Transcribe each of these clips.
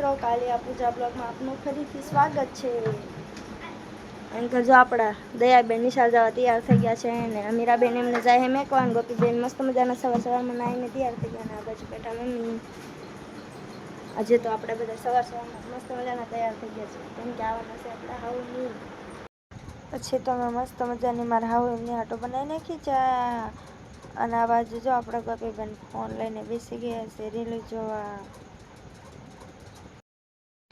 મિત્રો, કાલિયા પૂજા બ્લોગમાં આપનું ફરીથી સ્વાગત છે. અંકલ જો આપણા દયાબેન નિશાળ જવા તૈયાર થઈ ગયા છે ને અમીરાબેન એમને જાય હે મેકવાન. ગોપીબેન મસ્ત મજાના સવારમાં નાઈને તૈયાર થઈ ગયા ને આ બાજુ બેઠા મમ્મી. આજે તો આપણે બધા સવારમાં મસ્ત મજાના તૈયાર થઈ ગયા છે કેમ કે આવવાના છે આપણા હાઉની. પછી તો અમે મસ્ત મજાની મારા હાઉ એમની આટો બનાવી નાખી ચા. અને આ બાજુ જો આપણે ગોપીબેન ફોન લઈને બેસી ગયા છે રીલ જોવા.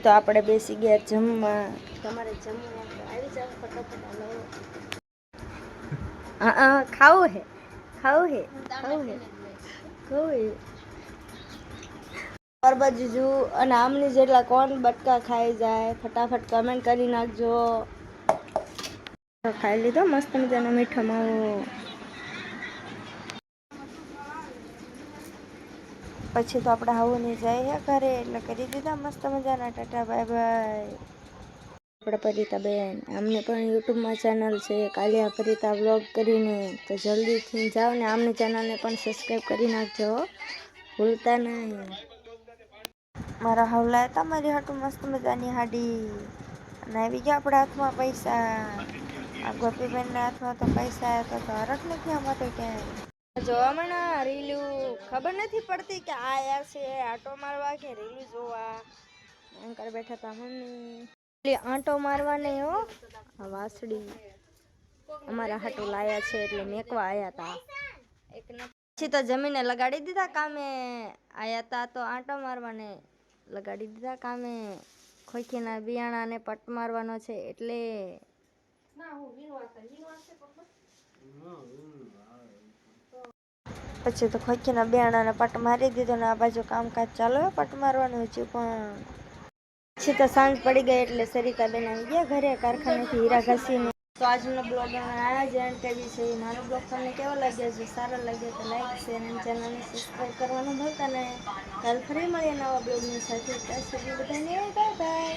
તો આપણે બેસી ગયા જમવા. તમારે જમવા આવી જાવ ફટાફટ. ખાવું હે ખાવું હે ખાવું હે ખાવું હે. બાજુ અને આમની જેટલા કોણ બટકા ખાઈ જાય ફટાફટ કમેન્ટ કરી નાખજો. ખાઈ લીધો મસ્ત મજાનો મીઠો માવો. પછી તો આપણે હાઉની જાય ઘરે એટલે કરી દીધા મસ્ત મજાના ટાટા બાય બાય. આપણે પરિતાબેન આમને પણ યુટ્યુબમાં ચેનલ છે કાલિયા પરિતા વ્લોગ કરીને, તો જલ્દીથી જાઓ ને આમની ચેનલને પણ સબસ્ક્રાઈબ કરી નાખજો ભૂલતા નહીં. મારા હાવલા હતા મારી હાટું મસ્ત મજાની હાડી અને આવી ગયા આપણા હાથમાં પૈસા. આ ગોપીબેનના હાથમાં તો પૈસા હતા તો હરખ નથી આમાં તો ક્યાંય જોવા મળે રીલું ખબર નથી પડતી કે આ યાર છે આટો મારવા કે રીલું જોવા. અંકલ બેઠા હતા મમ્મી આંટો મારવા નહીં હો. વાસડી અમારા હાટું લાયા છે એટલે મેકવા આયા હતા. પછી તો જમીને લગાડી દીધા કામે આયા હતા તો આંટો મારવાને લગાડી દીધા કામે. ખોખીના બિયાણાને પટ મારવાનો છે એટલે પછી તો ખોખીના બિયાણાને પટ મારી દીધો ને આ બાજુ કામકાજ ચાલુ હે પટ મારવાનું હજુ પણ. પછી તો સાંજ પડી ગઈ એટલે સરિતાબેન આવી ગયા ઘરે કારખાનેથી હીરા ઘસીને. તો આજનો બ્લોગ આયા જ એન્ડ કરી છે. મારો બ્લોગ તમને કેવો લાગ્યો? જો સારો લાગ્યો તો લાઈક શેર અને ચેનલને સબસ્ક્રાઈબ કરવાનું ભૂલતા નહીં. કાલ ફરી મળીએ નવા બ્લોગની સાથે. ત્યાં સુધી બધાને બાય બાય.